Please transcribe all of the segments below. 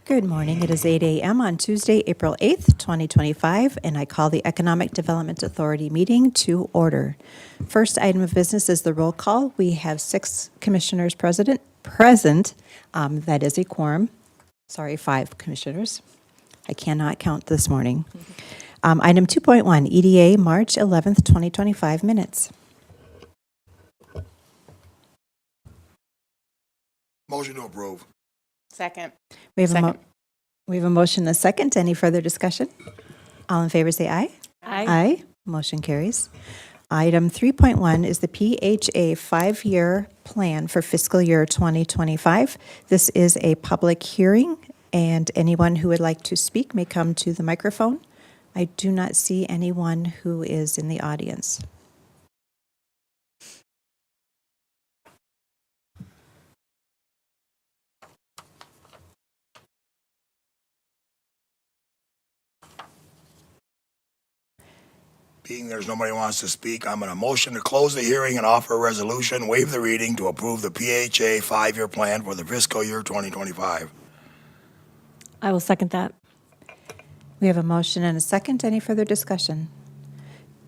Good morning. It is 8 a.m. on Tuesday, April 8th, 2025, and I call the Economic Development Authority meeting to order. First item of business is the roll call. We have 6 commissioners present. That is a quorum. Sorry, 5 commissioners. I cannot count this morning. Item 2.1, EDA, March 11th, 2025 minutes. Motion to approve. Second. We have a motion and a second. Any further discussion? All in favor say aye. Aye. Motion carries. Item 3.1 is the PHA 5-year plan for fiscal year 2025. This is a public hearing, and anyone who would like to speak may come to the microphone. I do not see anyone who is in the audience. Being there's nobody who wants to speak, I'm going to motion to close the hearing and offer a resolution, waive the reading to approve the PHA 5-year plan for the fiscal year 2025. I will second that. We have a motion and a second. Any further discussion?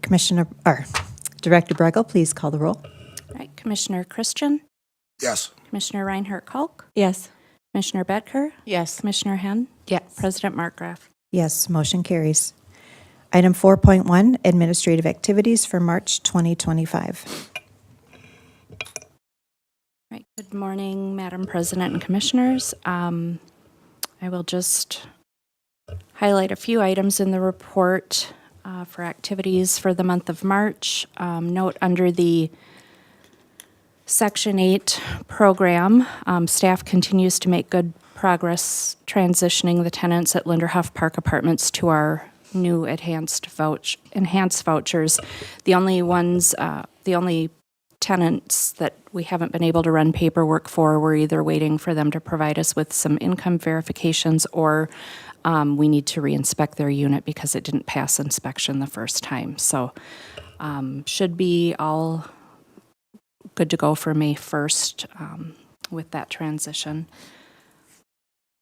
Director Bregel, please call the roll. All right, Commissioner Christian, Yes. Commissioner Reinhardt-Kalk, Yes. Commissioner Bedker, Yes. Commissioner Henn, Yes. President Markgraf. Yes, motion carries. Item 4.1, administrative activities for March 2025. All right, good morning, Madam President and Commissioners. I will just highlight a few items in the report for activities for the month of March. Note under the Section 8 program, staff continues to make good progress transitioning the tenants at Linderhoff Park Apartments to our new enhanced vouchers. The only tenants that we haven't been able to run paperwork for, we're either waiting for them to provide us with some income verifications, or we need to re-inspect their unit because it didn't pass inspection the first time. So should be all good to go for May 1st with that transition.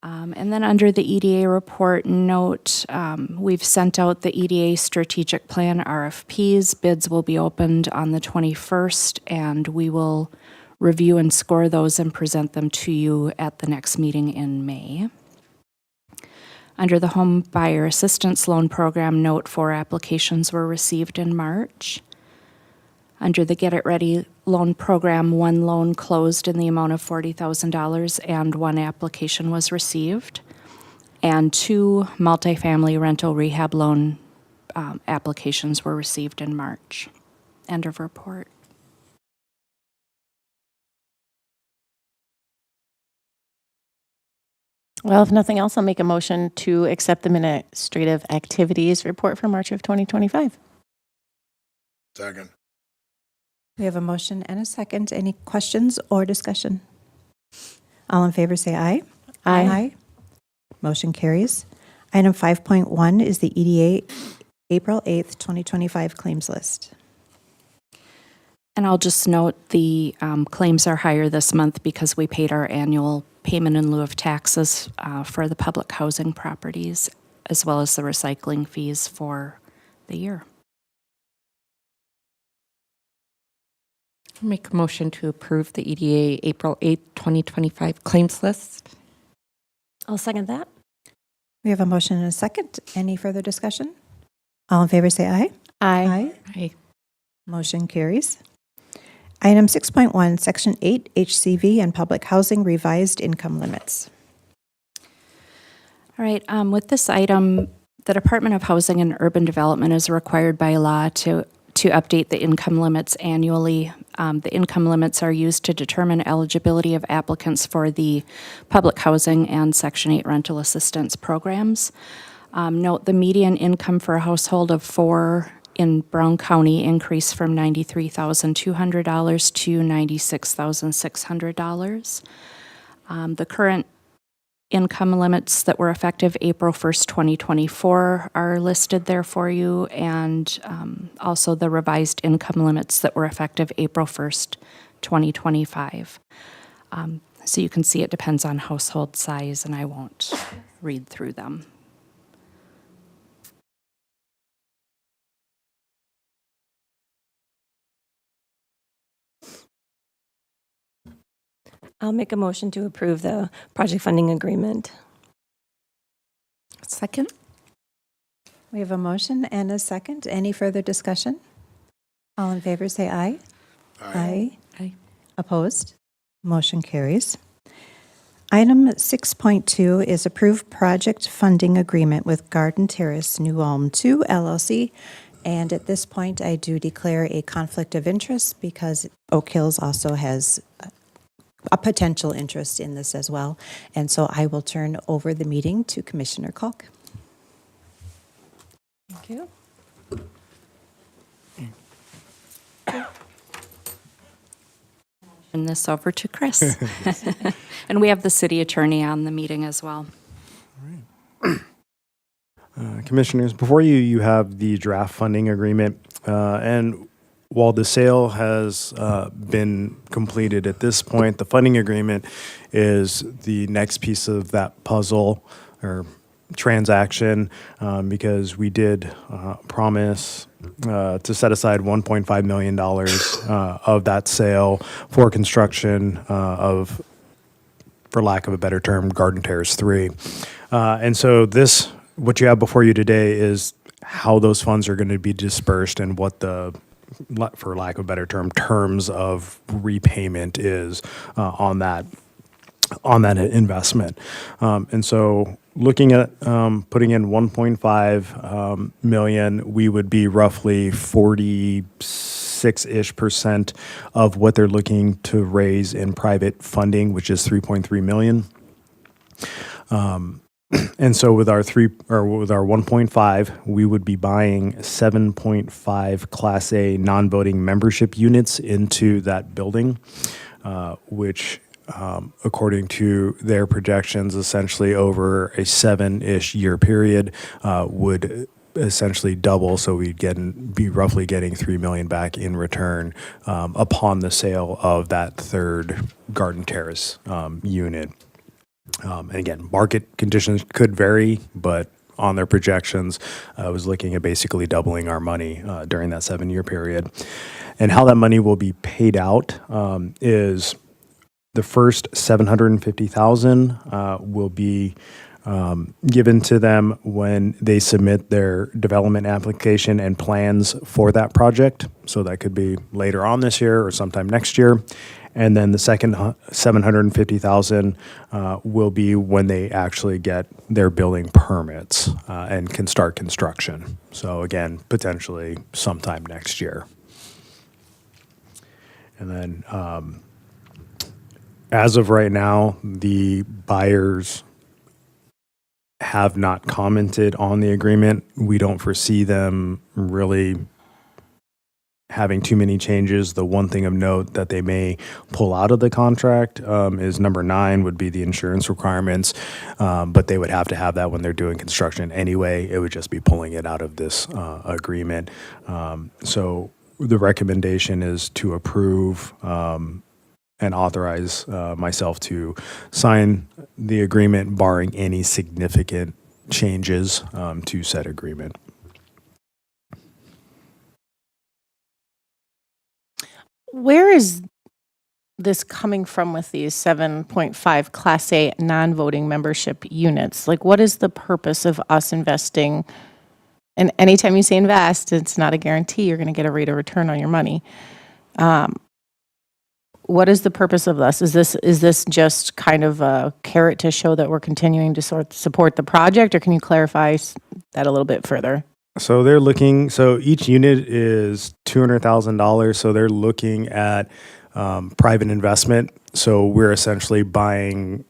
And then under the EDA report, note we've sent out the EDA strategic plan RFPs. Bids will be opened on the 21st, and we will review and score those and present them to you at the next meeting in May. Under the Home Buyer Assistance Loan Program, note 4 applications were received in March. Under the Get It Ready loan program, 1 loan closed in the amount of $40,000 and 1 application was received. And 2 multifamily rental rehab loan applications were received in March. End of report. Well, if nothing else, I'll make a motion to accept the administrative activities report for March of 2025. Second. We have a motion and a second. Any questions or discussion? All in favor say aye. Aye. Motion carries. Item 5.1 is the EDA April 8th, 2025 claims list. And I'll just note the claims are higher this month because we paid our annual payment in lieu of taxes for the public housing properties, as well as the recycling fees for the year. Make a motion to approve the EDA April 8th, 2025 claims list. I'll second that. We have a motion and a second. Any further discussion? All in favor say aye. Aye. Motion carries. Item 6.1, Section 8, HCV and public housing revised income limits. All right, with this item, the Department of Housing and Urban Development is required by law to update the income limits annually. The income limits are used to determine eligibility of applicants for the public housing and Section 8 rental assistance programs. Note the median income for a household of 4 in Brown County increased from $93,200 to $96,600. The current income limits that were effective April 1st, 2024 are listed there for you, and also the revised income limits that were effective April 1st, 2025. So you can see it depends on household size, and I won't read through them. I'll make a motion to approve the project funding agreement. Second? We have a motion and a second. Any further discussion? All in favor, say aye. Aye. Aye. Opposed? Motion carries. Item 6.2 is approved project funding agreement with Garden Terrace New Ulm 2 LLC. And at this point, I do declare a conflict of interest because Oak Hills also has a potential interest in this as well. And so I will turn over the meeting to Commissioner Kalk. Thank you. Turn this over to Chris. And we have the city attorney on the meeting as well. Commissioners, before you, you have the draft funding agreement. And while the sale has been completed at this point, the funding agreement is the next piece of that puzzle or transaction because we did promise to set aside $1.5 million of that sale for construction of, for lack of a better term, Garden Terrace 3. And so this, what you have before you today is how those funds are going to be dispersed and what the, for lack of a better term, terms of repayment is on that investment. And so looking at putting in 1.5 million, we would be roughly 46-ish% of what they're looking to raise in private funding, which is 3.3 million. And so with our with our 1.5, we would be buying 7.5 Class A non-voting membership units into that building, which according to their projections, essentially over a 7-ish year period, would essentially double. So we'd be roughly getting $3 million back in return upon the sale of that third Garden Terrace unit. And again, market conditions could vary, but on their projections, I was looking at basically doubling our money during that 7-year period. And how that money will be paid out is the first $750,000 will be given to them when they submit their development application and plans for that project. So that could be later on this year or sometime next year. And then the second $750,000 will be when they actually get their building permits and can start construction. So again, potentially sometime next year. And then as of right now, the buyers have not commented on the agreement. We don't foresee them really having too many changes. The one thing of note that they may pull out of the contract is number 9 would be the insurance requirements, but they would have to have that when they're doing construction anyway. It would just be pulling it out of this agreement. So the recommendation is to approve and authorize myself to sign the agreement barring any significant changes to said agreement. Where is this coming from with these 7.5 Class A non-voting membership units? Like, what is the purpose of us investing? And anytime you say invest, it's not a guarantee you're going to get a rate of return on your money. What is the purpose of this? Is this just kind of a carrot to show that we're continuing to support the project, or can you clarify that a little bit further? So they're looking, so each unit is $200,000. So they're looking at private investment. So we're essentially buying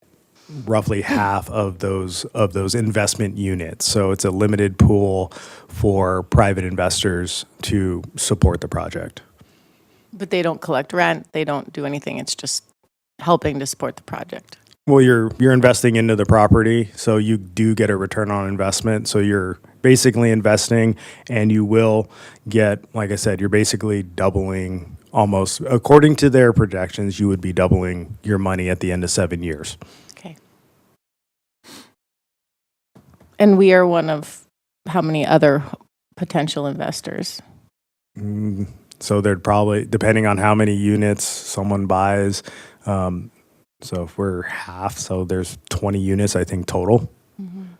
roughly half of those investment units. So it's a limited pool for private investors to support the project. But they don't collect rent. They don't do anything. It's just helping to support the project. Well, you're investing into the property, so you do get a return on investment. So you're basically investing, and you will get, like I said, you're basically doubling almost, according to their projections, you would be doubling your money at the end of 7 years. Okay. And we are one of how many other potential investors? So there'd probably, depending on how many units someone buys, so if we're half, so there's 20 units, I think, total.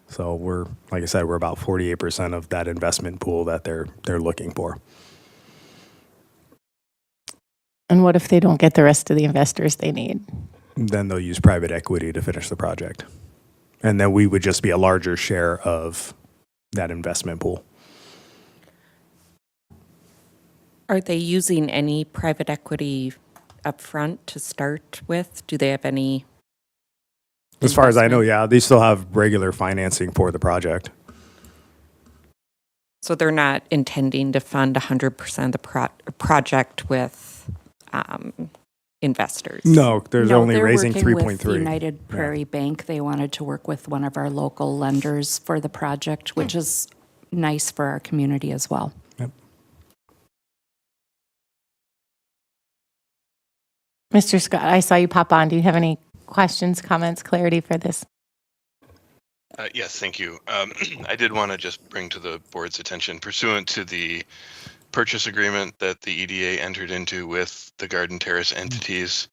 So we're, like I said, we're about 48% of that investment pool that they're looking for. And what if they don't get the rest of the investors they need? Then they'll use private equity to finish the project. And then we would just be a larger share of that investment pool. Are they using any private equity upfront to start with? Do they have any? As far as I know, investment? yeah, they still have regular financing for the project. So they're not intending to fund 100% of the project with investors? No, there's No, only they're raising working with 3.3. United Prairie Bank. They wanted to work with one of our local lenders for the project, which is nice for our community as well. Yep. Mr. Scott, I saw you pop on. Do you have any questions, comments, clarity for this? Yes, thank you. I did want to just bring to the board's attention, pursuant to the purchase agreement that the EDA entered into with the Garden Terrace entities,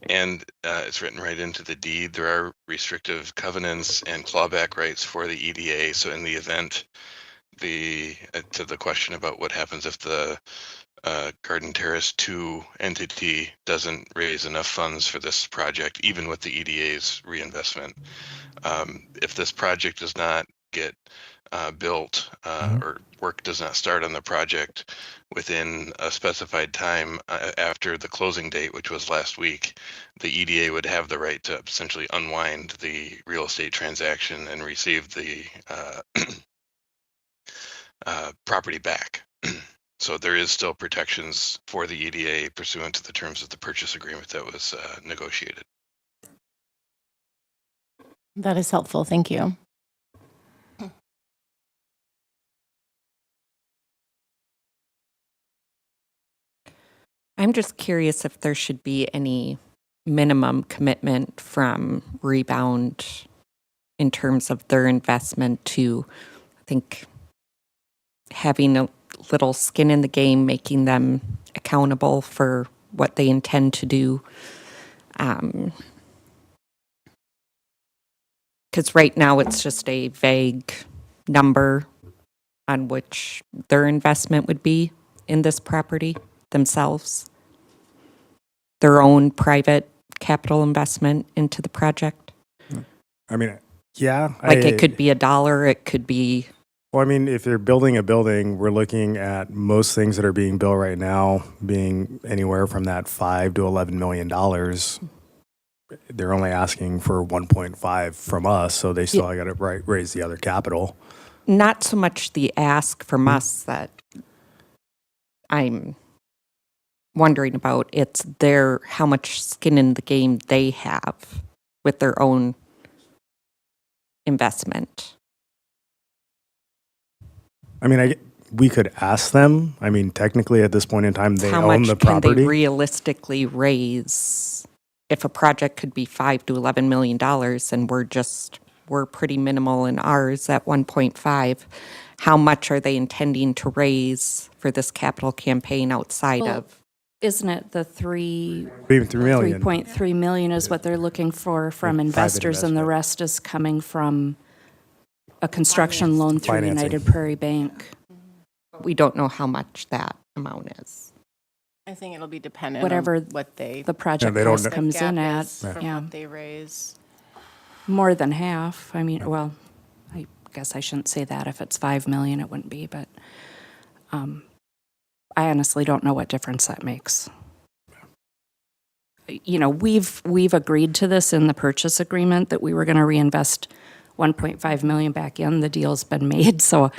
and it's written right into the deed, there are restrictive covenants and clawback rights for the EDA. So in the event to the question about what happens if the Garden Terrace 2 entity doesn't raise enough funds for this project, even with the EDA's reinvestment. If this project does not get built or work does not start on the project within a specified time after the closing date, which was last week, the EDA would have the right to essentially unwind the real estate transaction and receive the property back. So there is still protections for the EDA pursuant to the terms of the purchase agreement that was negotiated. That is helpful. Thank you. I'm just curious if there should be any minimum commitment from Rebound in terms of their investment to, I think, having a little skin in the game, making them accountable for what they intend to do. Because right now it's just a vague number on which their investment would be in this property themselves, their own private capital investment into the project. I mean, yeah. Like it could be $1, it could be. Well, I mean, if they're building a building, we're looking at most things that are being built right now being anywhere from that $5 to $11 million. They're only asking for 1.5 from us, so they still got to raise the other capital. Not so much the ask from us that I'm wondering about. It's how much skin in the game they have with their own investment. I mean, we could ask them. I mean, technically at this point in time, they How own much the can property. they realistically raise if a project could be $5 to $11 million and we're pretty minimal in ours at 1.5? How much are they intending to raise for this capital campaign outside Well, of? Isn't it the 3 million. 3.3 million is what they're looking for from Private investors, and the investment. rest is coming from a construction loan through Financing. United Prairie Bank. We don't know how much that amount is. I think it'll be dependent Whatever on what The project they don't cost know. comes in at, from yeah, what they raise. more than half. I mean, well, I guess I shouldn't say that. If it's 5 million, it wouldn't be, but I honestly don't know what difference that makes. You know, we've agreed to this in the purchase agreement that we were going to reinvest 1.5 million back in. The deal's been made, so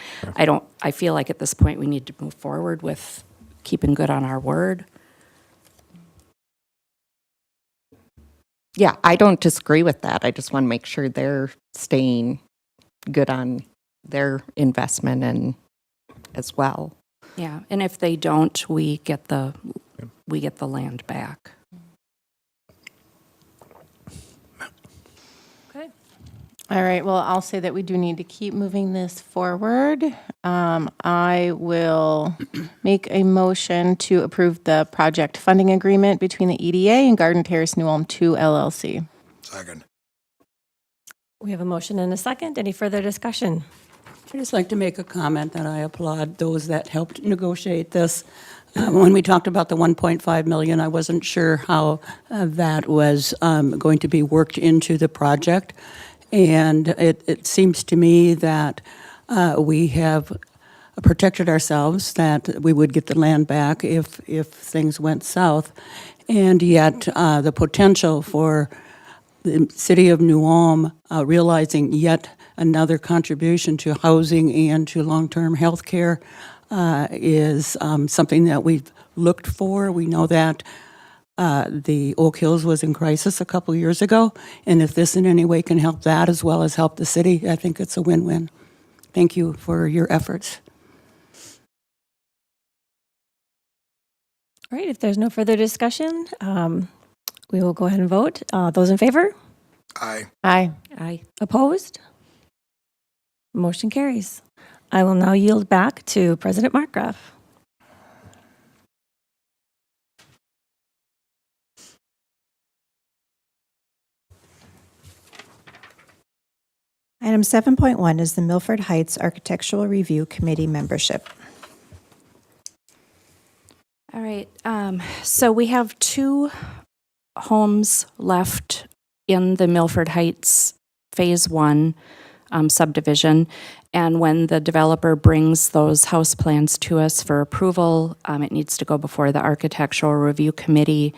I feel like at this point we need to move forward with keeping good on our word. Yeah, I don't disagree with that. I just want to make sure they're staying good on their investment in as well. Yeah, and if they don't, we get the land back. Okay. All right, well, I'll say that we do need to keep moving this forward. I will make a motion to approve the project funding agreement between the EDA and Garden Terrace New Ulm 2 LLC. Second. We have a motion and a second. Any further discussion? I'd just like to make a comment that I applaud those that helped negotiate this. When we talked about the 1.5 million, I wasn't sure how that was going to be worked into the project. And it seems to me that we have protected ourselves, that we would get the land back if things went south. And yet the potential for the city of New Ulm realizing yet another contribution to housing and to long-term health care is something that we've looked for. We know that the Oak Hills was in crisis a couple years ago, and if this in any way can help that as well as help the city, I think it's a win-win. Thank you for your efforts. All right, if there's no further discussion, we will go ahead and vote. Those in favor? Aye. Aye. Aye. Opposed? Motion carries. I will now yield back to President Markgraf. Item 7.1 is the Milford Heights Architectural Review Committee membership. All right, so we have 2 homes left in the Milford Heights Phase 1 subdivision, and when the developer brings those house plans to us for approval, it needs to go before the Architectural Review Committee,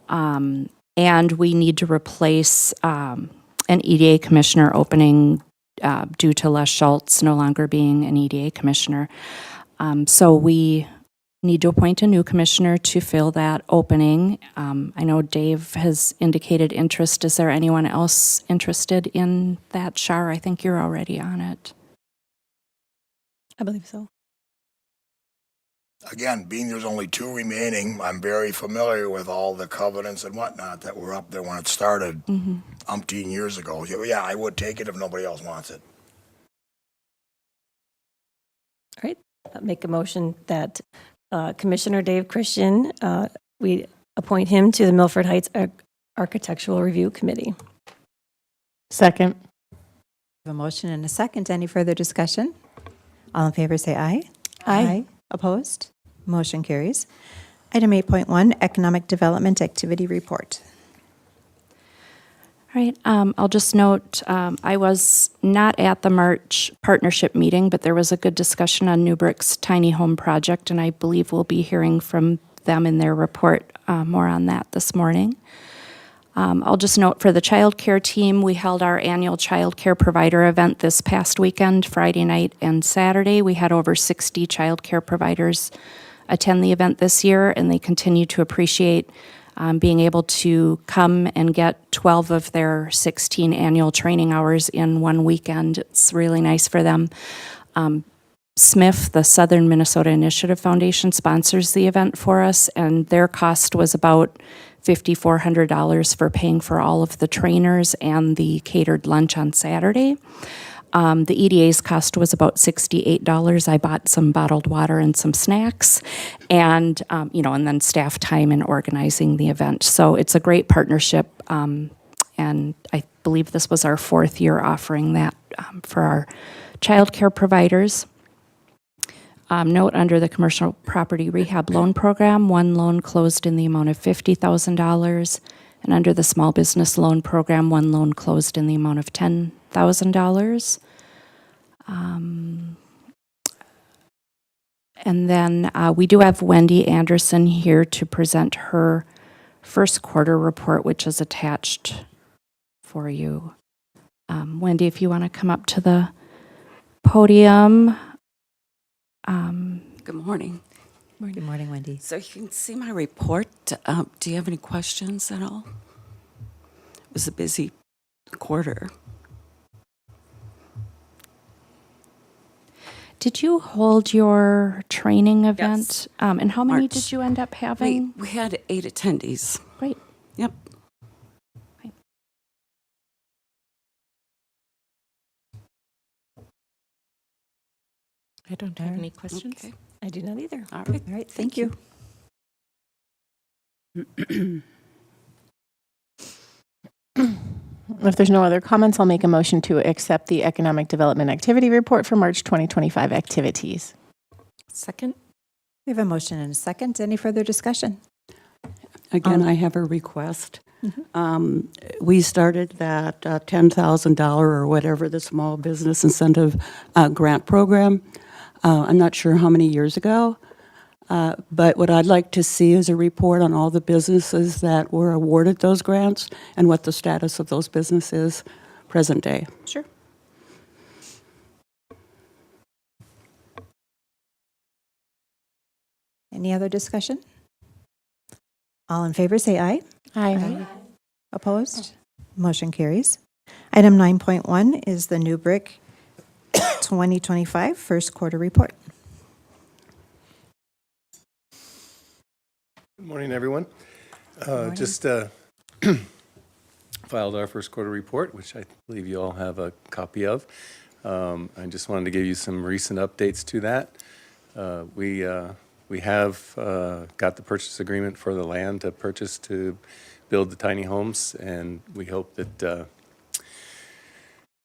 and we need to replace an EDA commissioner opening due to Les Schultz no longer being an EDA commissioner. So we need to appoint a new commissioner to fill that opening. I know Dave has indicated interest. Is there anyone else interested in that, Shar? I think you're already on it. I believe so. Again, being there's only 2 remaining, I'm very familiar with all the covenants and whatnot that were up there when it started umpteen years ago. Yeah, I would take it if nobody else wants it. All right, I'll make a motion that Commissioner Dave Christian, we appoint him to the Milford Heights Architectural Review Committee. Second. We have a motion and a second. Any further discussion? All in favor say aye. Aye. Opposed? Motion carries. Item 8.1, Economic Development Activity Report. All right, I'll just note, I was not at the March partnership meeting, but there was a good discussion on Newbrick's tiny home project, and I believe we'll be hearing from them in their report more on that this morning. I'll just note for the child care team, we held our annual child care provider event this past weekend, Friday night and Saturday. We had over 60 child care providers attend the event this year, and they continue to appreciate being able to come and get 12 of their 16 annual training hours in one weekend. It's really nice for them. SMIF, the Southern Minnesota Initiative Foundation, sponsors the event for us, and their cost was about $5,400 for paying for all of the trainers and the catered lunch on Saturday. The EDA's cost was about $68. I bought some bottled water and some snacks, and and then staff time in organizing the event. So it's a great partnership, and I believe this was our 4th year offering that for our child care providers. Note under the Commercial Property Rehab Loan Program, 1 loan closed in the amount of $50,000, and under the Small Business Loan Program, 1 loan closed in the amount of $10,000. And then we do have Wendy Anderson here to present her first quarter report, which is attached for you. Wendy, if you want to come up to the podium. Good morning. Good morning, Wendy. So you can see my report. Do you have any questions at all? It was a busy quarter. Did you hold your training event? Yes. And how many March. did you end up having? We had 8 attendees. Great. Yep. I don't have any questions. Okay. I do not either. All right. All right, thank you. If there's no other comments, I'll make a motion to accept the Economic Development Activity Report for March 2025 activities. Second? We have a motion and a second. Any further discussion? Again, I have a request. We started that $10,000 or whatever, the Small Business Incentive Grant Program. I'm not sure how many years ago, but what I'd like to see is a report on all the businesses that were awarded those grants and what the status of those businesses present day. Sure. Any other discussion? All in favor, say aye. Aye. Opposed? Motion carries. Item 9.1 is the New Brick 2025 first quarter report. Good morning, everyone. Just filed our first quarter report, which I believe you all have a copy of. I just wanted to give you some recent updates to that. We have got the purchase agreement for the land to purchase to build the tiny homes, and we hope that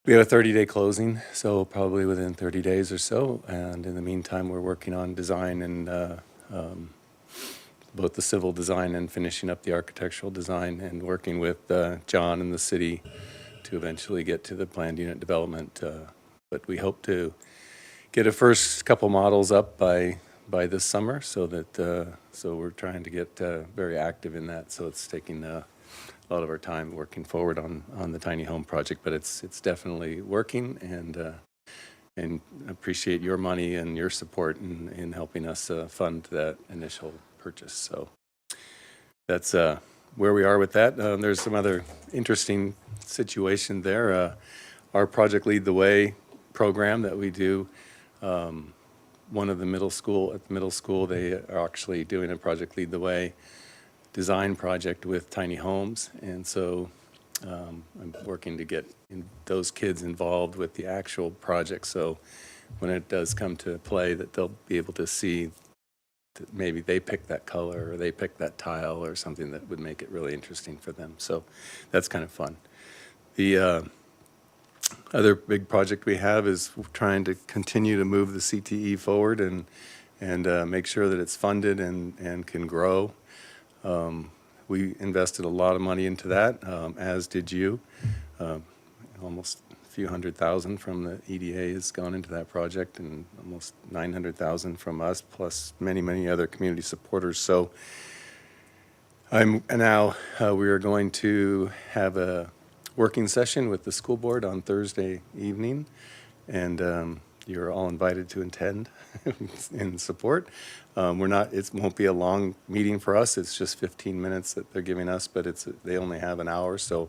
we have a 30-day closing, so probably within 30 days or so. And in the meantime, we're working on design and both the civil design and finishing up the architectural design, and working with John and the city to eventually get to the planned unit development. But we hope to get a first couple models up by this summer, so that so we're trying to get very active in that. So it's taking a lot of our time working forward on the tiny home project, but it's definitely working, and appreciate your money and your support in helping us fund that initial purchase. So that's where we are with that. There's some other interesting situation there. Our Project Lead the Way program that we do, one of the at the middle school, they are actually doing a Project Lead the Way design project with tiny homes. And so I'm working to get those kids involved with the actual project. So when it does come to play, that they'll be able to see that maybe they pick that color or they pick that tile or something that would make it really interesting for them. So that's kind of fun. The other big project we have is trying to continue to move the CTE forward and make sure that it's funded and can grow. We invested a lot of money into that, as did you. Almost a few $100,000 from the EDA has gone into that project, and almost $900,000 from us, plus many, many other community supporters. So now we are going to have a working session with the school board on Thursday evening, and you're all invited to attend in support. It won't be a long meeting for us. It's just 15 minutes that they're giving us, but they only have an hour. So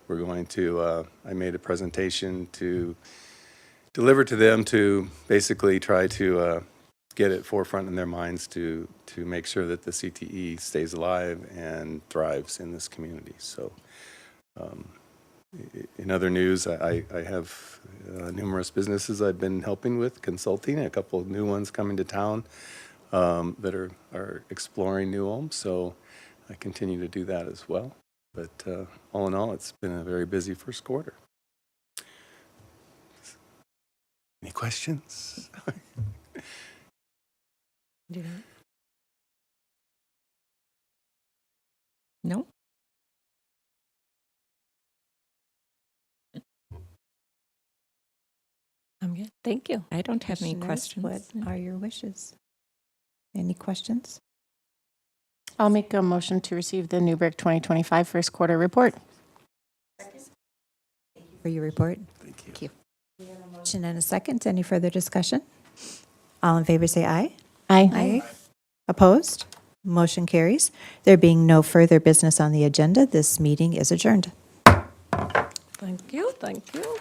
we're going to, I made a presentation to deliver to them to basically try to get it forefront in their minds to make sure that the CTE stays alive and thrives in this community. So in other news, I have numerous businesses I've been helping with, consulting, a couple of new ones coming to town that are exploring new homes. So I continue to do that as well. But all in all, it's been a very busy first quarter. Any questions? No? I'm good. Thank you. I don't have any Commissioners, questions. What are your wishes? Any questions? I'll make a motion to receive the New Brick 2025 first quarter report. For your report. Thank you. Motion and a second. Any further discussion? All in favor, say aye. Aye. Opposed? Motion carries. There being no further business on the agenda, this meeting is adjourned. Thank you. Thank you.